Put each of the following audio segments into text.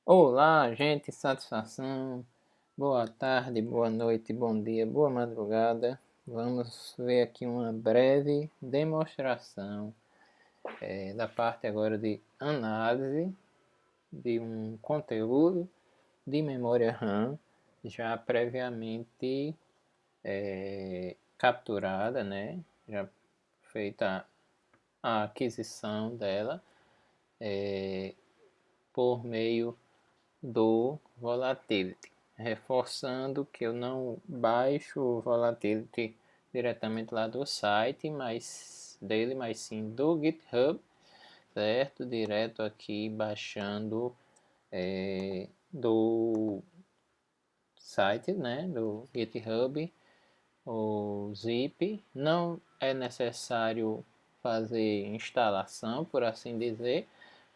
Olá, gente, satisfação. Boa tarde, boa noite, bom dia, boa madrugada. Vamos ver aqui uma breve demonstração da parte agora de análise de um conteúdo de memória RAM já previamente capturada, né? Já feita a aquisição dela por meio do volatility, reforçando que eu não baixo o volatility diretamente lá do site, mas sim do GitHub, certo? Direto aqui baixando do site, né? Do GitHub, o zip. Não é necessário fazer instalação, por assim dizer,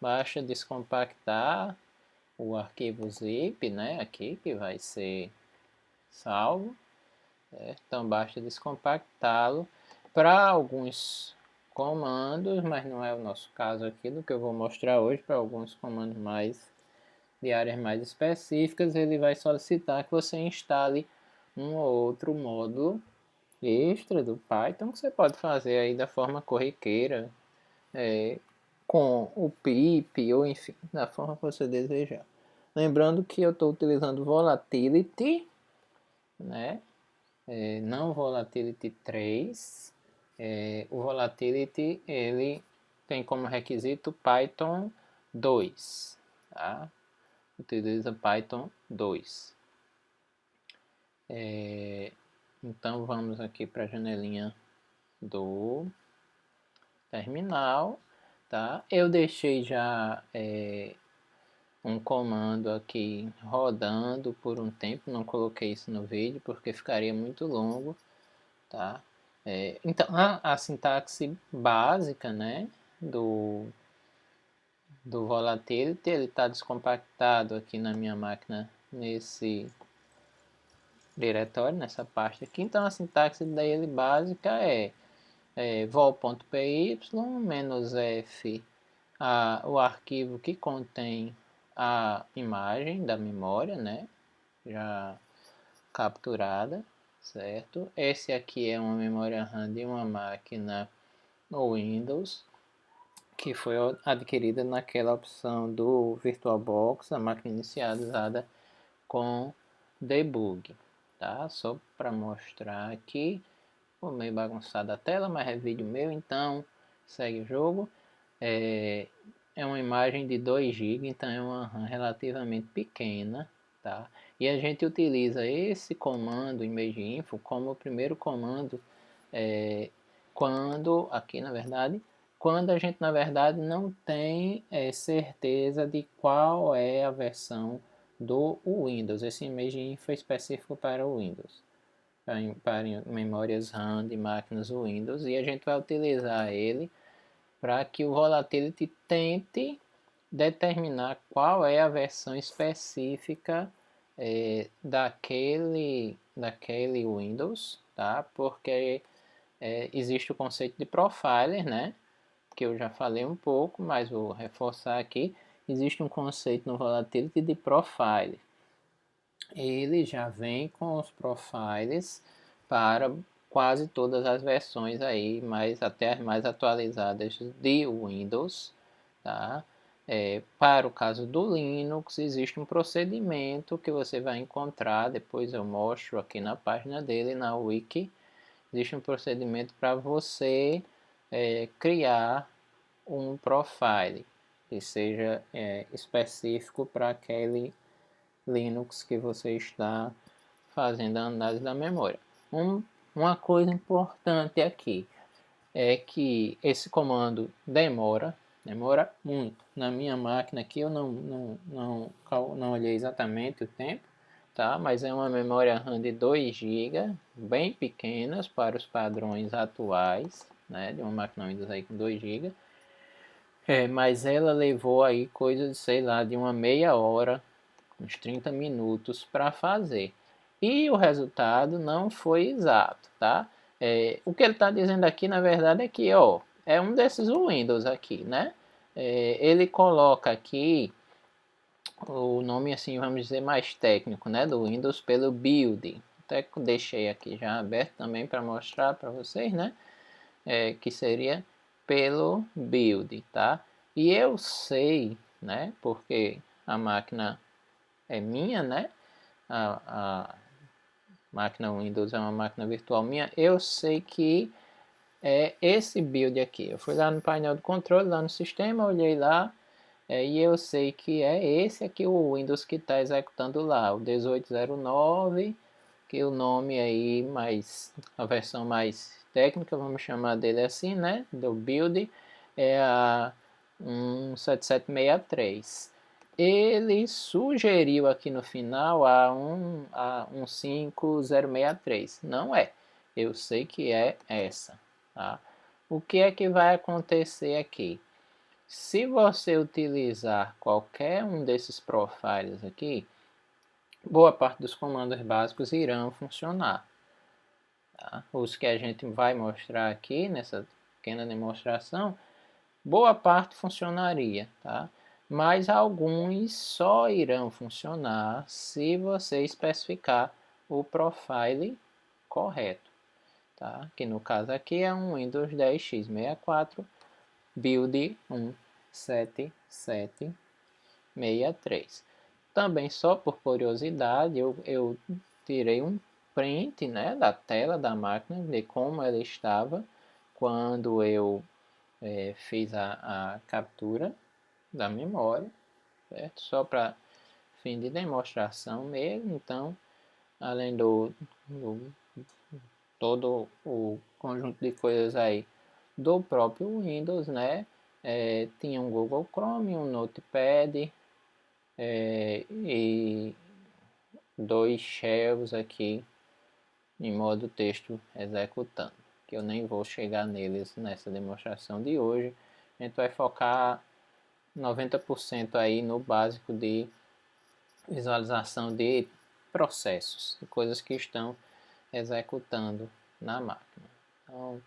basta descompactar o arquivo zip, né, aqui que vai ser salvo, certo? Então basta descompactá-lo para alguns comandos, mas não é o nosso caso aqui do que eu vou mostrar hoje. Para alguns comandos mais de áreas mais específicas, ele vai solicitar que você instale um ou outro módulo extra do Python que você pode fazer aí da forma corriqueira, com o pip ou enfim, da forma que você desejar. Lembrando que eu estou utilizando Volatility, né? Não Volatility 3. O Volatility ele tem como requisito Python 2, tá? Utiliza Python 2. Então vamos aqui para a janelinha do terminal, tá? Eu deixei já um comando aqui rodando por um tempo, não coloquei isso no vídeo porque ficaria muito longo, tá? Então a sintaxe básica, né, do Volatility, ele está descompactado aqui na minha máquina nesse diretório, nessa pasta aqui. Então a sintaxe dele básica é vol.py "-f", o arquivo que contém a imagem da memória, né, já capturada, certo? Esse aqui é uma memória RAM de uma máquina no Windows, que foi adquirida naquela opção do VirtualBox, a máquina inicializada com debug, tá? Só para mostrar aqui, ficou meio bagunçada a tela, mas é vídeo meu, então segue o jogo. É uma imagem de 2 GB, então é uma RAM relativamente pequena, tá? E a gente utiliza esse comando ImageInfo como o primeiro comando quando, aqui na verdade, quando a gente na verdade não tem certeza de qual é a versão do Windows. Esse ImageInfo é específico para o Windows, para memórias RAM de máquinas Windows, e a gente vai utilizar ele para que o Volatility tente determinar qual é a versão específica daquele Windows, tá? Porque existe o conceito de profiler, né? Que eu já falei um pouco, mas vou reforçar aqui. Existe um conceito no Volatility de profiler. Ele já vem com os profiles para quase todas as versões aí, até as mais atualizadas de Windows, tá? Para o caso do Linux, existe um procedimento que você vai encontrar, depois eu mostro aqui na página dele, na wiki. Existe um procedimento para você criar um profile que seja específico para aquele Linux que você está fazendo a análise da memória. Uma coisa importante aqui é que esse comando demora muito. Na minha máquina aqui eu não olhei exatamente o tempo, tá? Mas é uma memória RAM de 2 GB, bem pequenas para os padrões atuais, né? De uma máquina Windows aí com 2 GB. Mas ela levou aí coisa de, sei lá, de uma meia hora, uns 30 minutos para fazer. E o resultado não foi exato, tá? O que ele está dizendo aqui, na verdade, é que é um desses Windows aqui, né? Ele coloca aqui o nome, assim, vamos dizer, mais técnico, né, do Windows pelo build. Até que eu deixei aqui já aberto também para mostrar para vocês, né, que seria pelo build, tá? E eu sei, né, porque a máquina é minha, né, a máquina Windows é uma máquina virtual minha, eu sei que é esse build aqui. Eu fui lá no painel do controle, lá no sistema, olhei lá, e eu sei que é esse aqui o Windows que está executando lá, o 1809, que o nome aí, a versão mais técnica, vamos chamar dele assim, né, do build, é a 17763. Ele sugeriu aqui no final a 15063. Não é. Eu sei que é essa. Tá? O que é que vai acontecer aqui? Se você utilizar qualquer um desses profiles aqui, boa parte dos comandos básicos irão funcionar. Tá? Os que a gente vai mostrar aqui nessa pequena demonstração, boa parte funcionaria, tá? Mas alguns só irão funcionar se você especificar o profile correto, tá? Que no caso aqui é um Windows 10 x64 build 17763. Também só por curiosidade eu tirei um print, né, da tela da máquina de como ela estava quando eu fiz a captura da memória, certo? Só para fim de demonstração mesmo. Então, além do todo o conjunto de coisas aí do próprio Windows, né? Tinha um Google Chrome, um Notepad e dois shells aqui em modo texto executando, que eu nem vou chegar neles nessa demonstração de hoje. A gente vai focar 90% aí no básico de visualização de processos, de coisas que estão executando na máquina. Então,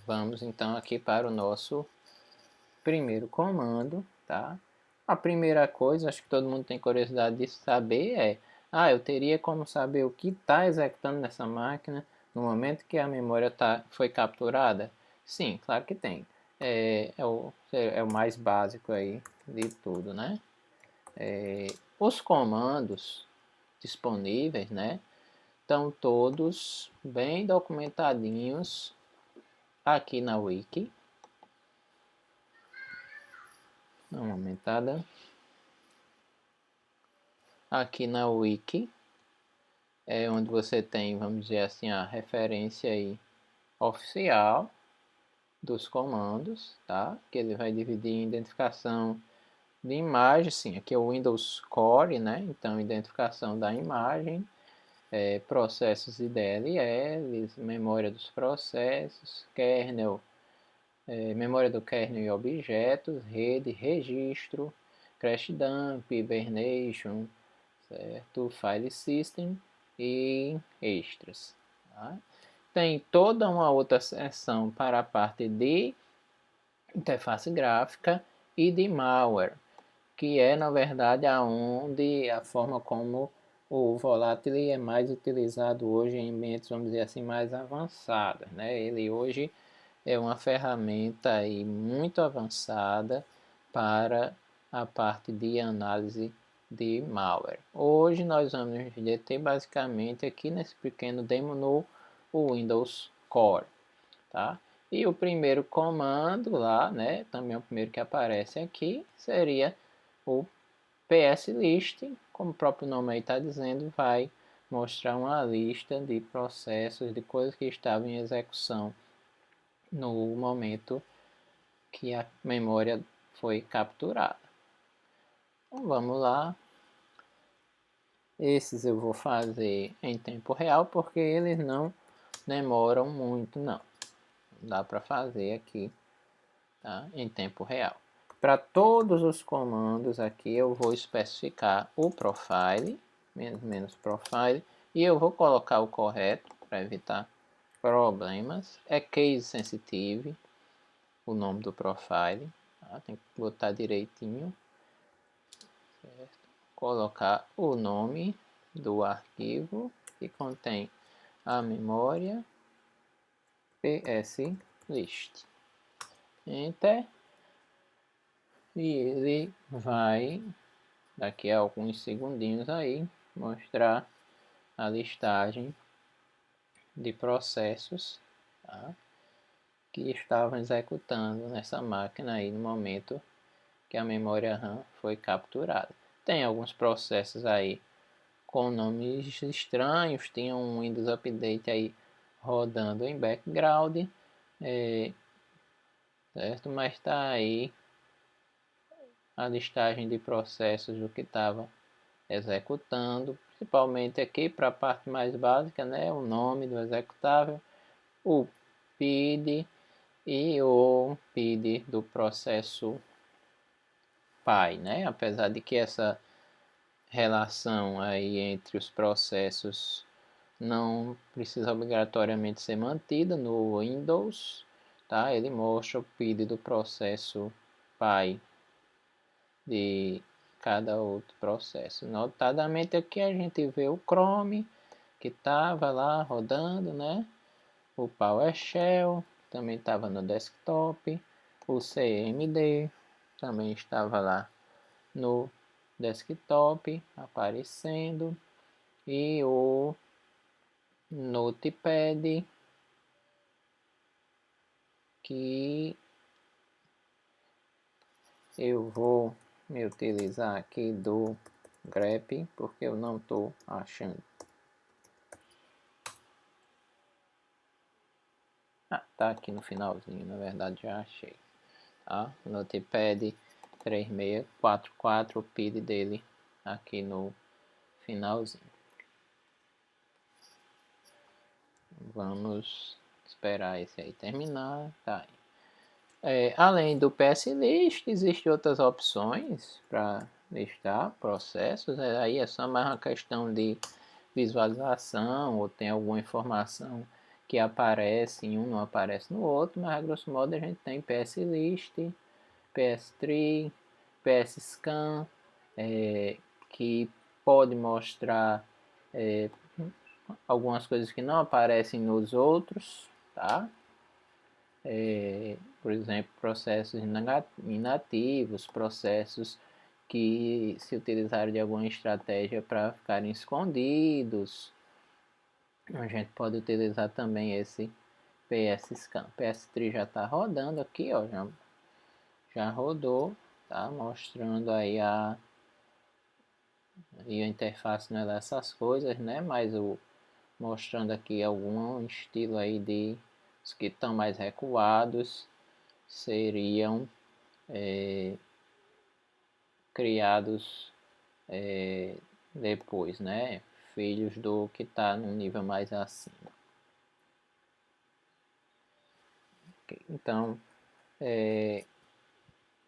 vamos então aqui para o nosso primeiro comando, tá? A primeira coisa, acho que todo mundo tem curiosidade de saber eu teria como saber o que está executando nessa máquina no momento que a memória foi capturada? Sim, claro que tem. É o mais básico aí de tudo, né? Os comandos disponíveis, né? Estão todos bem documentadinhos aqui na Wiki. Dá uma aumentada. Aqui na Wiki é onde você tem, vamos dizer assim, a referência aí oficial dos comandos, tá? Que ele vai dividir em identificação de imagem, sim, aqui é o Windows Core, né? Então, identificação da imagem, processos e DLLs, memória dos processos, kernel, memória do kernel e objetos, rede, registro, crash dump, hibernation, certo? File system e extras. Tá? Tem toda uma outra seção para a parte de interface gráfica e de malware, que é na verdade a forma como o volátil é mais utilizado hoje em ambientes, vamos dizer assim, mais avançados, né? Ele hoje é uma ferramenta aí muito avançada para a parte de análise de malware. Hoje nós vamos deter basicamente aqui nesse pequeno demo no Windows Core, tá? E o primeiro comando lá, né, também o primeiro que aparece aqui, seria o pslist, como o próprio nome aí está dizendo, vai mostrar uma lista de processos, de coisas que estavam em execução no momento que a memória foi capturada. Então vamos lá. Esses eu vou fazer em tempo real porque eles não demoram muito, não. Dá para fazer aqui, tá? Em tempo real. Para todos os comandos aqui eu vou especificar o profile, menos profile, e eu vou colocar o correto para evitar problemas. É case sensitive, o nome do profile, tá? Tem que botar direitinho, certo? Colocar o nome do arquivo que contém a memória pslist. Enter. E ele vai, daqui a alguns segundinhos aí, mostrar a listagem de processos, tá, que estavam executando nessa máquina aí no momento que a memória RAM foi capturada. Tem alguns processos aí com nomes estranhos, tinha um Windows Update aí rodando em background, certo? Mas está aí a listagem de processos do que estava executando, principalmente aqui para a parte mais básica, né? O nome do executável, o PID e o PID do processo pai, né? Apesar de que essa relação aí entre os processos não precisa obrigatoriamente ser mantida no Windows, tá? Ele mostra o PID do processo pai de cada outro processo. Notadamente aqui a gente vê o Chrome que estava lá rodando, né? O PowerShell também estava no desktop, o CMD também estava lá no desktop aparecendo, e o Notepad que eu vou me utilizar aqui do grep porque eu não estou achando. Tá aqui no finalzinho, na verdade já achei, tá? Notepad 3644, o PID dele aqui no finalzinho. Vamos esperar esse aí terminar, tá aí. Além do PSList, existem outras opções para listar processos, aí é só mais uma questão de visualização, ou tem alguma informação que aparece em um, não aparece no outro, mas a grosso modo a gente tem PSList, PS3, PSScan, que pode mostrar algumas coisas que não aparecem nos outros, tá? Por exemplo, processos inativos, processos que se utilizaram de alguma estratégia para ficarem escondidos. A gente pode utilizar também esse PSScan. PS3 já está rodando aqui, ó, já rodou, tá? Mostrando aí a interface não é dessas coisas, né? Mas mostrando aqui algum estilo aí de os que estão mais recuados seriam criados depois, né? Filhos do que está no nível mais acima. Então, é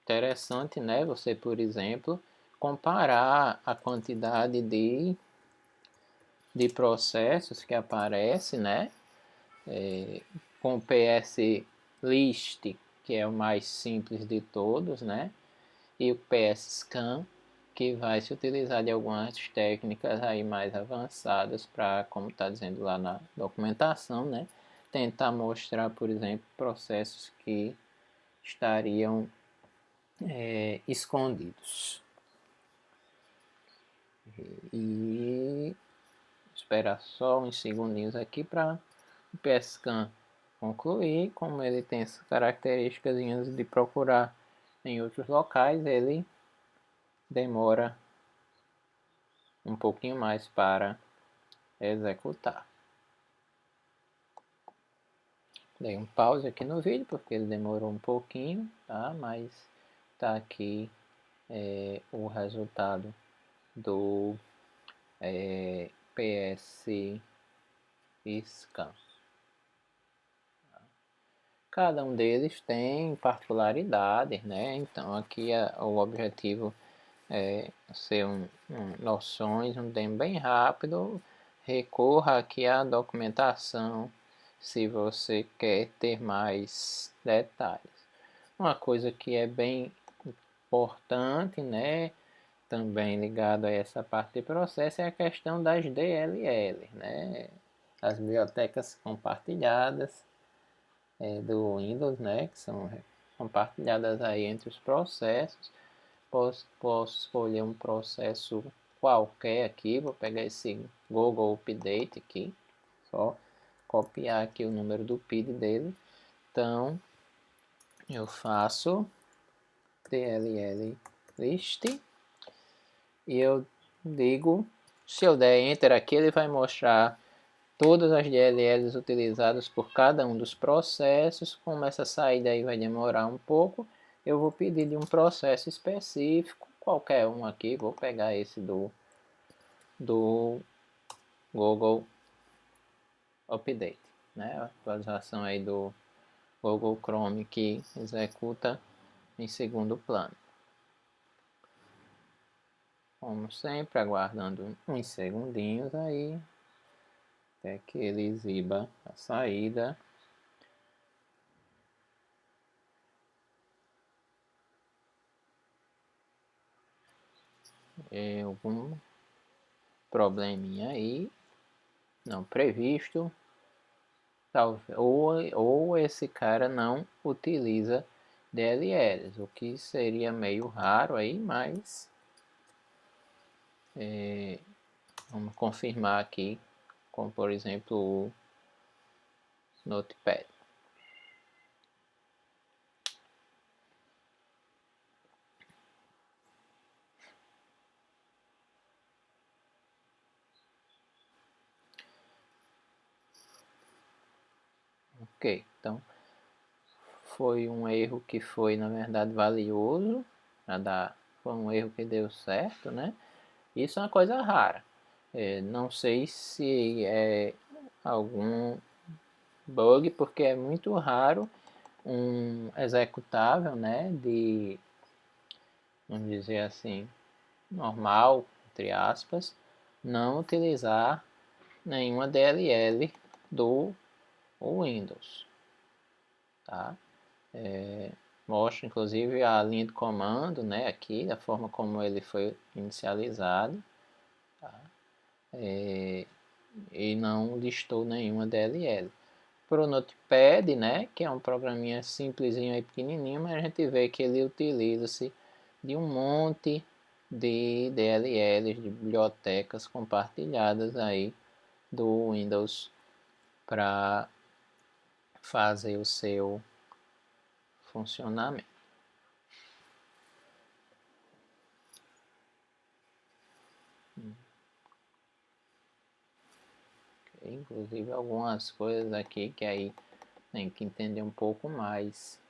interessante, né? Você, por exemplo, comparar a quantidade de processos que aparece, né? Com o PS List, que é o mais simples de todos, né? E o PS Scan, que vai se utilizar de algumas técnicas aí mais avançadas para, como está dizendo lá na documentação, né? Tentar mostrar, por exemplo, processos que estariam escondidos. E esperar só uns segundinhos aqui para o PSCAN concluir. Como ele tem essas características de procurar em outros locais, ele demora um pouquinho mais para executar. Dei um pause aqui no vídeo porque ele demorou um pouquinho, tá? Mas tá aqui o resultado do PS Scan. Cada um deles tem particularidades, né? Então aqui o objetivo é ser noções, um tempo bem rápido. Recorra aqui à documentação se você quer ter mais detalhes. Uma coisa que é bem importante, né? também ligado a essa parte de processo é a questão das DLL, né? As bibliotecas compartilhadas do Windows, né? Que são compartilhadas aí entre os processos. Posso escolher um processo qualquer aqui, vou pegar esse Google Update aqui, só copiar aqui o número do PID dele. Então, eu faço dll list e eu digo, se eu der Enter aqui, ele vai mostrar todas as DLLs utilizadas por cada um dos processos. Como essa saída aí vai demorar um pouco, eu vou pedir de um processo específico, qualquer um aqui, vou pegar esse do Google Update, né? A atualização aí do Google Chrome que executa em segundo plano. Como sempre, aguardando uns segundinhos aí, até que ele exiba a saída. Algum probleminha aí, não previsto, ou esse cara não utiliza DLLs, o que seria meio raro aí, mas vamos confirmar aqui, como por exemplo o Notepad. Ok, então foi um erro que foi na verdade valioso, foi um erro que deu certo, né? Isso é uma coisa rara. Não sei se é algum bug, porque é muito raro um executável, né, de, vamos dizer assim, normal, entre aspas, não utilizar nenhuma DLL do Windows, tá? Mostra inclusive a linha de comando, né, aqui, a forma como ele foi inicializado, tá? E não listou nenhuma DLL. Para o Notepad, né, que é um programinha simplesinho e pequenininho, mas a gente vê que ele utiliza-se de um monte de DLLs, de bibliotecas compartilhadas aí do Windows para fazer o seu funcionamento. Inclusive algumas coisas aqui que aí tem que entender um pouco mais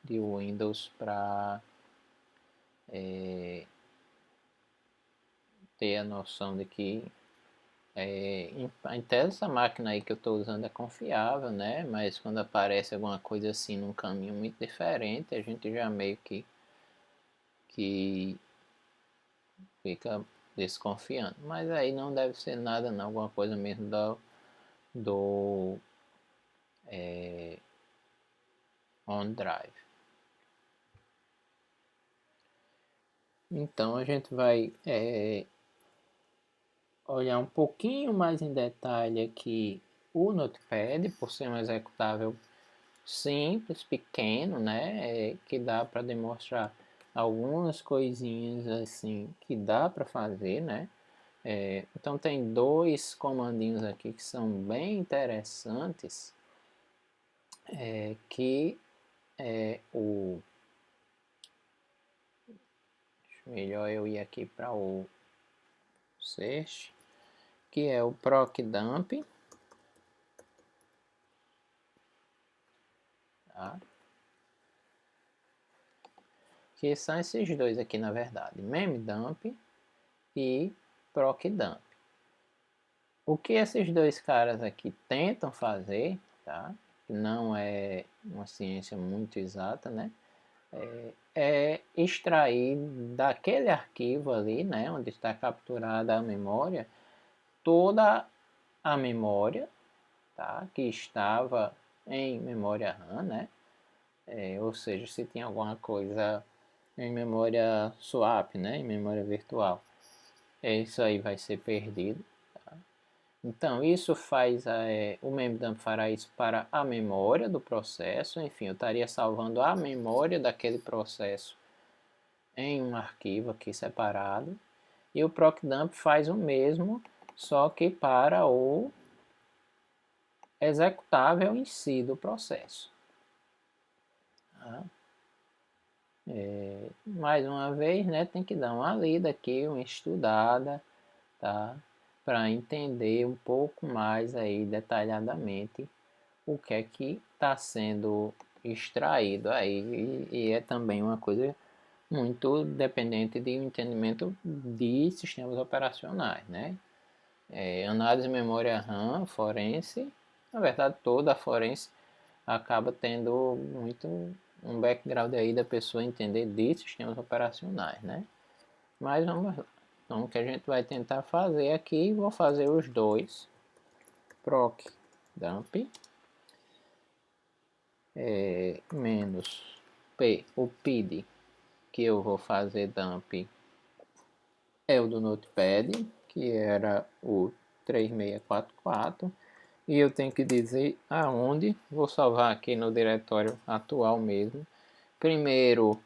de Windows para ter a noção de que em tese essa máquina aí que eu estou usando é confiável, né? Mas quando aparece alguma coisa assim num caminho muito diferente, a gente já meio que fica desconfiando. Mas aí não deve ser nada não, alguma coisa mesmo do OneDrive. Então a gente vai olhar um pouquinho mais em detalhe aqui o Notepad, por ser um executável simples, pequeno, né? Que dá para demonstrar algumas coisinhas assim que dá para fazer, né? Então tem dois comandinhos aqui que são bem interessantes, que é o melhor eu ir aqui para o search, que é o procdump, tá? Que são esses dois aqui na verdade, memdump e procdump. O que esses dois caras aqui tentam fazer, tá? Não é uma ciência muito exata, né? É extrair daquele arquivo ali, né, onde está capturada a memória, toda a memória, tá, que estava em memória RAM, né? Ou seja, se tinha alguma coisa em memória swap, né, em memória virtual. Isso aí vai ser perdido. Tá? Então, isso faz, o memdump fará isso para a memória do processo. Enfim, eu estaria salvando a memória daquele processo em um arquivo aqui separado. E o procdump faz o mesmo, só que para o executável em si do processo. Tá? Mais uma vez, né, tem que dar uma lida aqui, uma estudada, tá? Para entender um pouco mais aí detalhadamente o que é que está sendo extraído aí, e é também uma coisa muito dependente de um entendimento de sistemas operacionais, né? Análise de memória RAM, forense, na verdade toda a forense acaba tendo muito um background aí da pessoa entender de sistemas operacionais, né? Mas vamos lá. Então o que a gente vai tentar fazer aqui, vou fazer os dois, proc dump menos p, o PID que eu vou fazer dump é o do Notepad, que era o 3644, e eu tenho que dizer aonde, vou salvar aqui no diretório atual mesmo. Primeiro,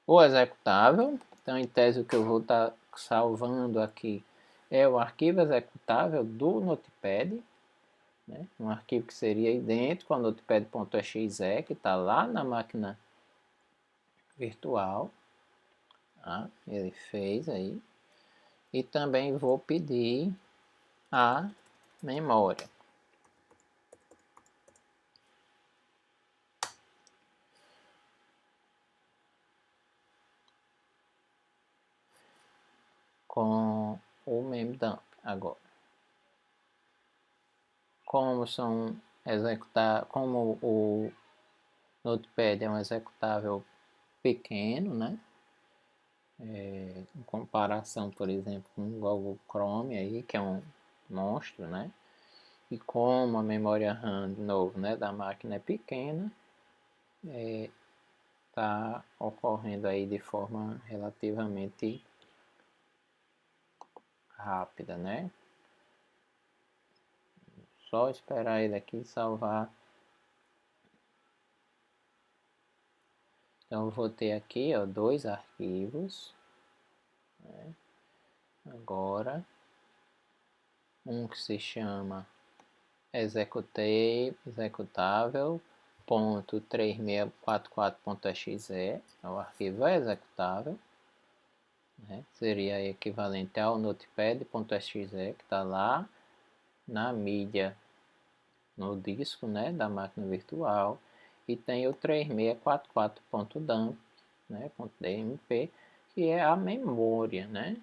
o executável, então em tese o que eu vou estar salvando aqui é o arquivo executável do Notepad, né? Um arquivo que seria idêntico ao notepad.exe, que está lá na máquina virtual. Tá? Ele fez aí. E também vou pedir a memória. Com o memdump agora. Como o Notepad é um executável pequeno, né? Em comparação, por exemplo, com o Google Chrome aí, que é um monstro, né? E como a memória RAM, de novo, né, da máquina é pequena, está ocorrendo aí de forma relativamente rápida, né? Só esperar ele aqui salvar. Então eu vou ter aqui, ó, dois arquivos, né? Agora um que se chama executável.3644.exe, é o arquivo executável, né? Seria equivalente ao notepad.exe, que está lá na mídia, no disco, né, da máquina virtual. E tem o 3644.dump, né, .dmp, que é a memória, né?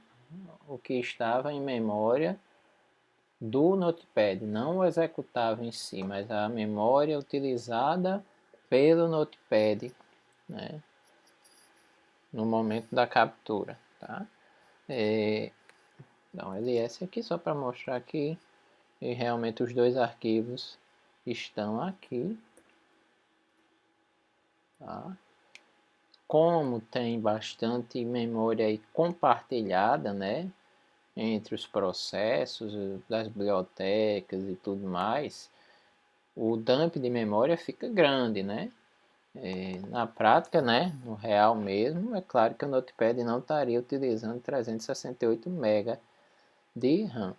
O que estava em memória do Notepad, não o executável em si, mas a memória utilizada pelo Notepad, né, no momento da captura, tá? Então, ls aqui só para mostrar que realmente os dois arquivos estão aqui, tá? Como tem bastante memória aí compartilhada, né, entre os processos das bibliotecas e tudo mais, o dump de memória fica grande, né? Na prática, né, no real mesmo, é claro que o Notepad não estaria utilizando 368 MB de RAM,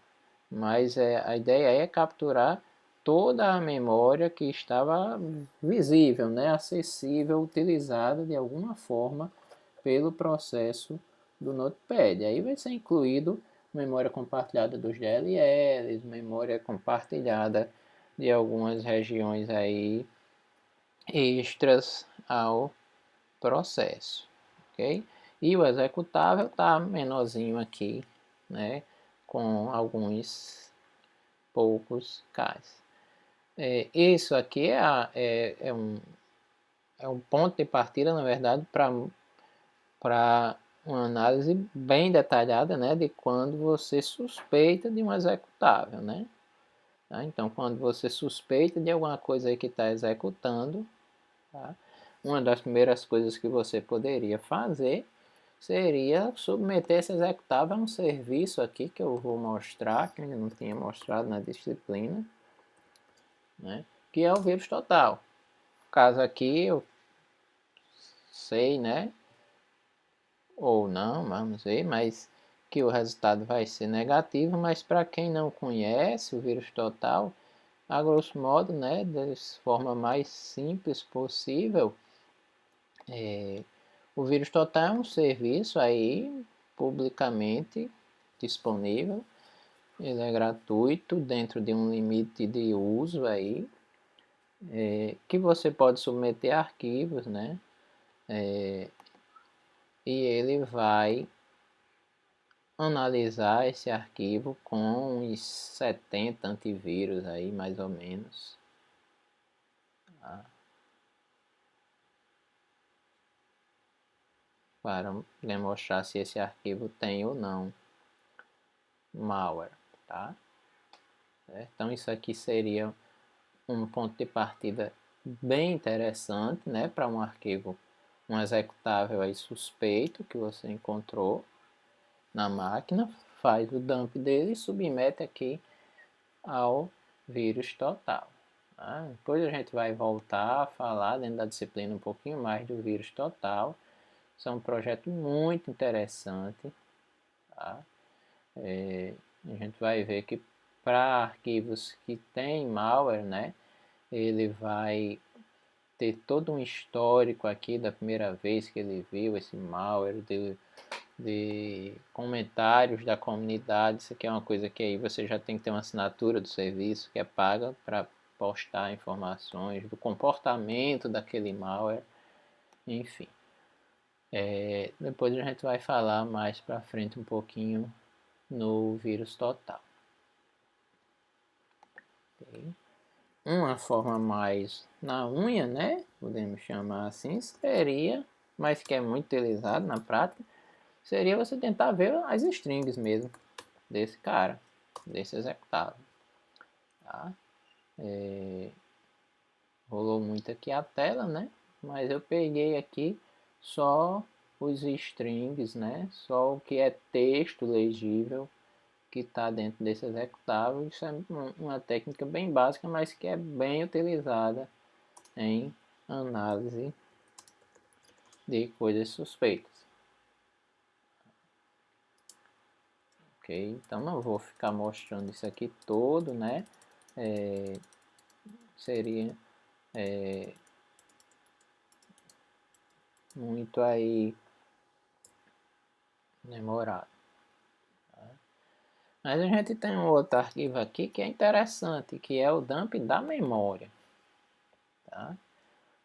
mas a ideia é capturar toda a memória que estava visível, né, acessível, utilizada de alguma forma pelo processo do Notepad. Aí vai ser incluído memória compartilhada dos DLLs, memória compartilhada de algumas regiões aí extras ao processo, ok? E o executável está menorzinho aqui, né, com alguns poucos Ks. Isso aqui é um ponto de partida, na verdade, para uma análise bem detalhada, né, de quando você suspeita de um executável, né? Tá? Então, quando você suspeita de alguma coisa aí que está executando, tá? uma das primeiras coisas que você poderia fazer seria submeter esse executável a um serviço aqui que eu vou mostrar, que eu ainda não tinha mostrado na disciplina, né? Que é o vírus total. No caso aqui eu sei, né? Ou não, vamos ver, mas que o resultado vai ser negativo, mas para quem não conhece o vírus total, a grosso modo, né, da forma mais simples possível, o vírus total é um serviço aí publicamente disponível, ele é gratuito dentro de um limite de uso aí, que você pode submeter arquivos, né, e ele vai analisar esse arquivo com uns 70 antivírus aí, mais ou menos. Tá? Para demonstrar se esse arquivo tem ou não malware, tá? Então isso aqui seria um ponto de partida bem interessante, né, para um arquivo, um executável aí suspeito que você encontrou na máquina, faz o dump dele e submete aqui ao vírus total. Tá? Depois a gente vai voltar a falar dentro da disciplina um pouquinho mais do vírus total. Isso é um projeto muito interessante. Tá? A gente vai ver que para arquivos que tem malware, né, ele vai ter todo um histórico aqui da primeira vez que ele viu esse malware, de comentários da comunidade. Isso aqui é uma coisa que aí você já tem que ter uma assinatura do serviço que é paga para postar informações do comportamento daquele malware, enfim. Depois a gente vai falar mais para frente um pouquinho no vírus total. Okay. Uma forma mais na unha, né? Podemos chamar assim, seria, mas que é muito utilizado na prática, seria você tentar ver as strings mesmo desse cara, desse executável. Tá? Rolou muito aqui a tela, né? Mas eu peguei aqui só os strings, né? Só o que é texto legível que está dentro desse executável. Isso é uma técnica bem básica, mas que é bem utilizada em análise de coisas suspeitas. Ok, então não vou ficar mostrando isso aqui todo, né? Seria muito aí demorado. Mas a gente tem um outro arquivo aqui que é interessante, que é o dump da memória, tá?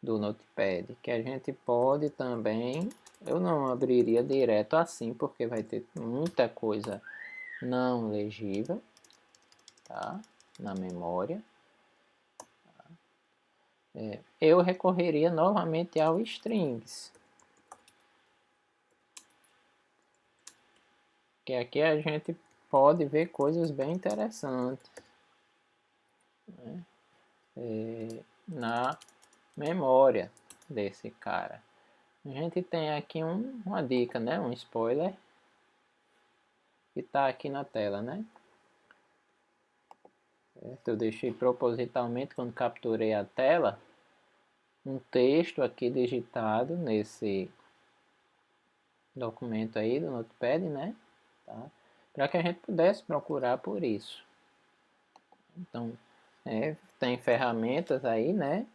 Do Notepad, que a gente pode também, eu não abriria direto assim, porque vai ter muita coisa não legível, tá? Na memória. Eu recorreria novamente ao strings, que aqui a gente pode ver coisas bem interessantes, né? Na memória desse cara. A gente tem aqui uma dica, né? Um spoiler que está aqui na tela, né? Eu deixei propositalmente, quando capturei a tela, um texto aqui digitado nesse documento aí do Notepad, né? Tá? Para que a gente pudesse procurar por isso. Então, tem ferramentas aí, né?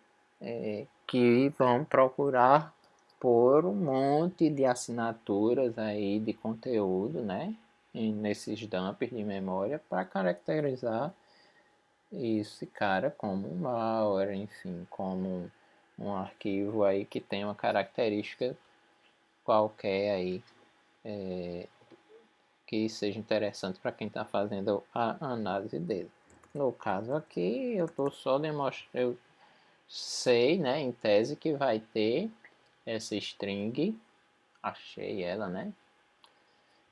Que vão procurar por um monte de assinaturas aí de conteúdo, né? Nesses dumps de memória para caracterizar esse cara como um malware, enfim, como um arquivo aí que tem uma característica qualquer aí que seja interessante para quem está fazendo a análise dele. No caso aqui, eu estou só demonstrando, eu sei, né, em tese que vai ter essa string, achei ela, né?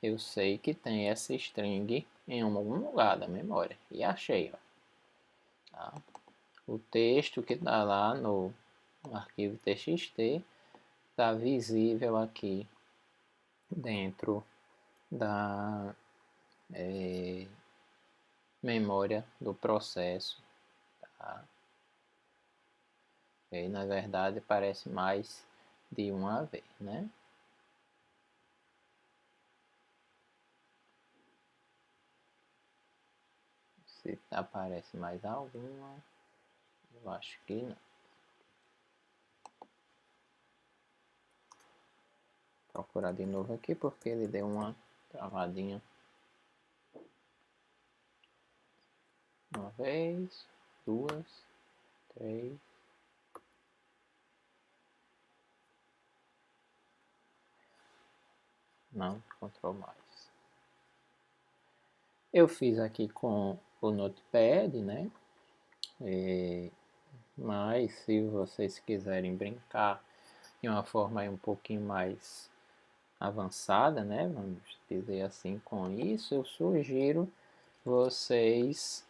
Eu sei que tem essa string em algum lugar da memória e achei, ó. Tá? O texto que está lá no o arquivo txt está visível aqui dentro da memória do processo, tá? E na verdade parece mais de uma vez, né? Se aparece mais alguma, eu acho que não. Vou procurar de novo aqui porque ele deu uma travadinha. Uma vez, duas, três. Não encontrou mais. Eu fiz aqui com o Notepad, né? Mas se vocês quiserem brincar de uma forma um pouquinho mais avançada, né? Vamos dizer assim, com isso, eu sugiro vocês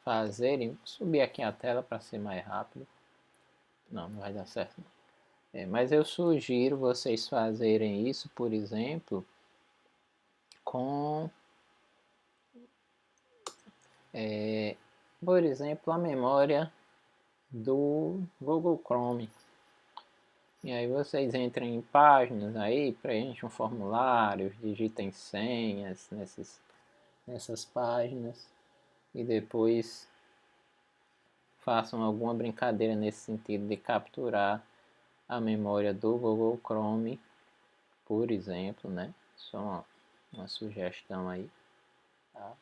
fazerem. Vou subir aqui a tela para ser mais rápido. Não vai dar certo. Mas eu sugiro vocês fazerem isso, por exemplo, com, por exemplo, a memória do Google Chrome. E aí vocês entram em páginas aí, preenchem um formulário, digitem senhas nessas páginas e depois façam alguma brincadeira nesse sentido de capturar a memória do Google Chrome, por exemplo, né? Só uma sugestão aí, tá?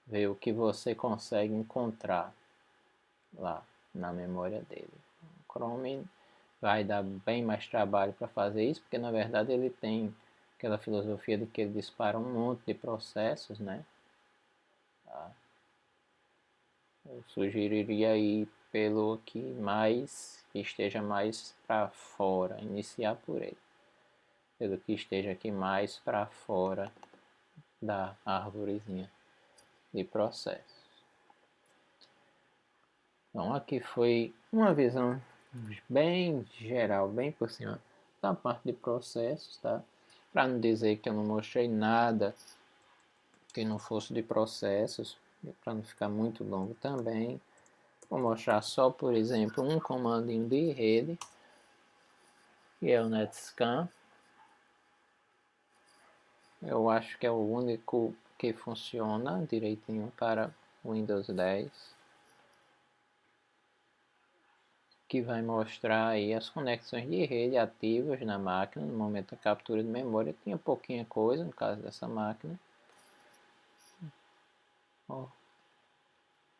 Ver o que você consegue encontrar lá na memória dele. O Chrome vai dar bem mais trabalho para fazer isso, porque na verdade ele tem aquela filosofia de que ele dispara um monte de processos, né? Tá? Eu sugeriria ir pelo que esteja mais para fora, iniciar por ele, pelo que esteja aqui mais para fora da árvorezinha de processos. Então aqui foi uma visão bem geral, bem por cima da parte de processos, tá? Para não dizer que eu não mostrei nada que não fosse de processos, para não ficar muito longo também. Vou mostrar só, por exemplo, um comandinho de rede, que é o netscan. Eu acho que é o único que funciona direitinho para Windows 10. Que vai mostrar aí as conexões de rede ativas na máquina no momento da captura de memória. Tinha pouquinha coisa no caso dessa máquina.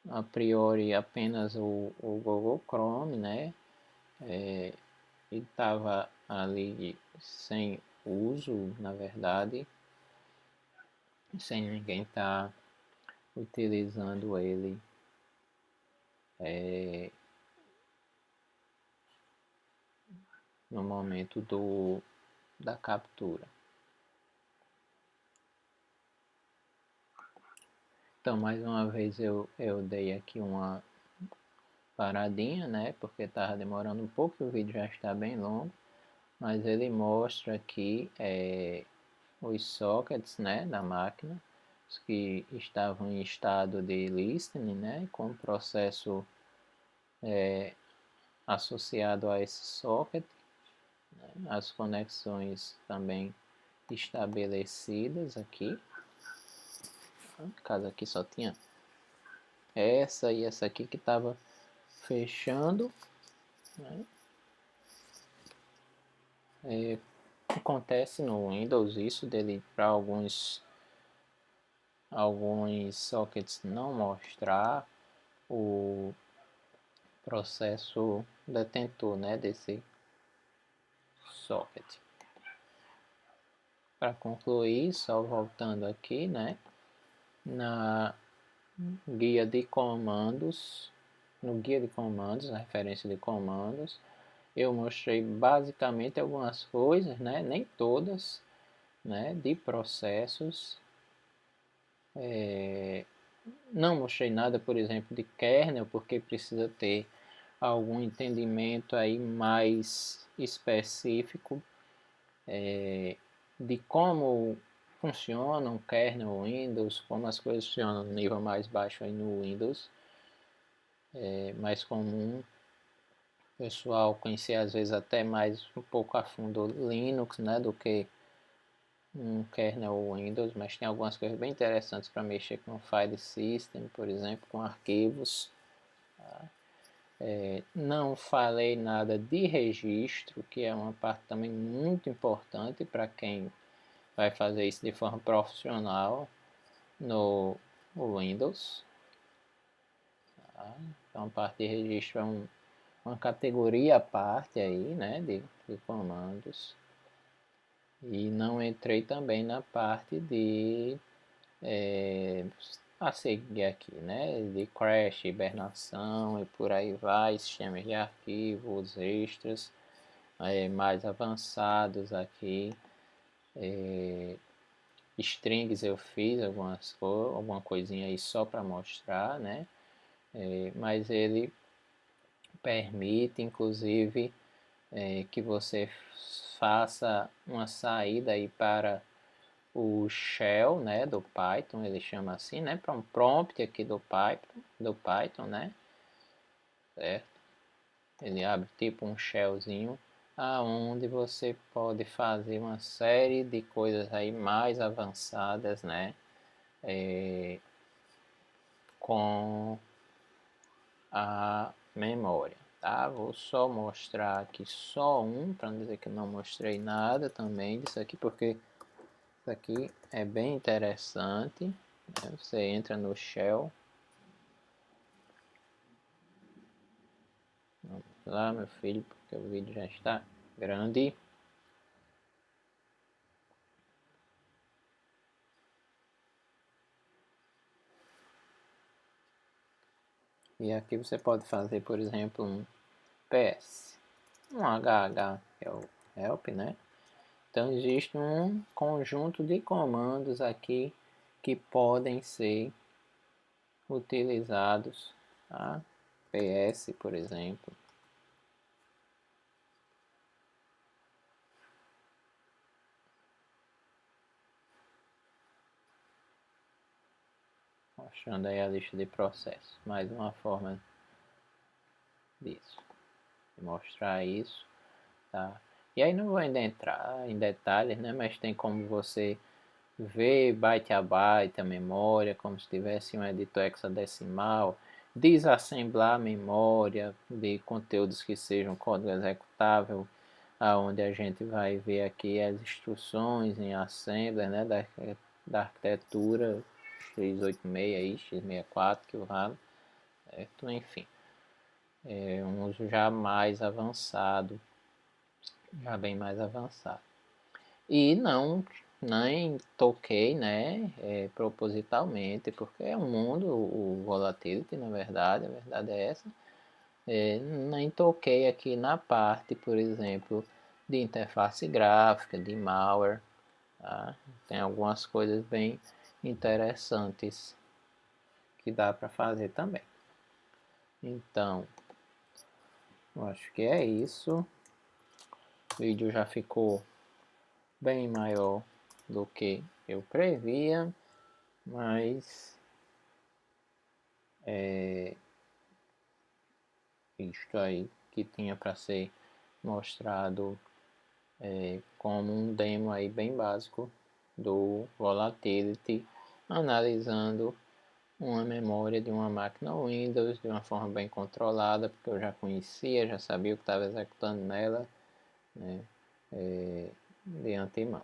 A priori apenas o Google Chrome, né? Ele estava ali sem uso, na verdade, sem ninguém estar utilizando ele no momento da captura. Então, mais uma vez eu dei aqui uma paradinha, né? Porque estava demorando um pouco, o vídeo já está bem longo, mas ele mostra aqui os sockets, né, da máquina, os que estavam em estado de listening, né, com o processo associado a esse socket, né, as conexões também estabelecidas aqui. No caso aqui só tinha essa e essa aqui que estava fechando, né? Acontece no Windows isso dele para alguns sockets não mostrar o processo detentor, né, desse socket. Para concluir, só voltando aqui, né, na guia de comandos, no guia de comandos, a referência de comandos, eu mostrei basicamente algumas coisas, né, nem todas, né, de processos não mostrei nada, por exemplo, de kernel, porque precisa ter algum entendimento aí mais específico de como funciona um kernel Windows, como as coisas funcionam no nível mais baixo aí no Windows. É mais comum o pessoal conhecer às vezes até mais um pouco a fundo o Linux, né, do que um kernel Windows, mas tem algumas coisas bem interessantes para mexer com file system, por exemplo, com arquivos. Não falei nada de registro, que é uma parte também muito importante para quem vai fazer isso de forma profissional no Windows. Tá? Então, a parte de registro é uma categoria à parte aí, né, de comandos. E não entrei também na parte de a seguir aqui, né, de crash, hibernação e por aí vai, sistemas de arquivos, extras mais avançados aqui. Strings eu fiz alguma coisinha aí só para mostrar, né? Mas ele permite, inclusive, que você faça uma saída aí para o shell, né, do Python, ele chama assim, né, para um prompt aqui do Python, né, certo? Ele abre tipo um shellzinho, aonde você pode fazer uma série de coisas aí mais avançadas, né, com a memória, tá? Vou só mostrar aqui só para não dizer que não mostrei nada também disso aqui, porque isso aqui é bem interessante, né? Você entra no shell, vamos lá meu filho, porque o vídeo já está grande. E aqui você pode fazer, por exemplo, um PS, um HH, que é o help, né? Então existe um conjunto de comandos aqui que podem ser utilizados, tá? PS, por exemplo. Mostrando aí a lista de processos. Mais uma forma disso. De mostrar isso, tá? E aí não vou ainda entrar em detalhes, né? Mas tem como você ver byte a byte a memória, como se tivesse um editor hexadecimal, desassemblar a memória de conteúdos que sejam código executável, aonde a gente vai ver aqui as instruções em assembler, né, da arquitetura x86 e x64 que eu ralo, certo? Enfim, é um uso já mais avançado, já bem mais avançado. E não nem toquei, né, propositalmente, porque é um mundo, o volatility, na verdade, a verdade é essa. Nem toquei aqui na parte, por exemplo, de interface gráfica, de malware, tá? Tem algumas coisas bem interessantes que dá para fazer também. Então, eu acho que é isso. O vídeo já ficou bem maior do que eu previa, mas isto aí que tinha para ser mostrado como um demo aí bem básico do Volatility, analisando uma memória de uma máquina Windows de uma forma bem controlada, porque eu já conhecia, já sabia o que estava executando nela, né, de antemão.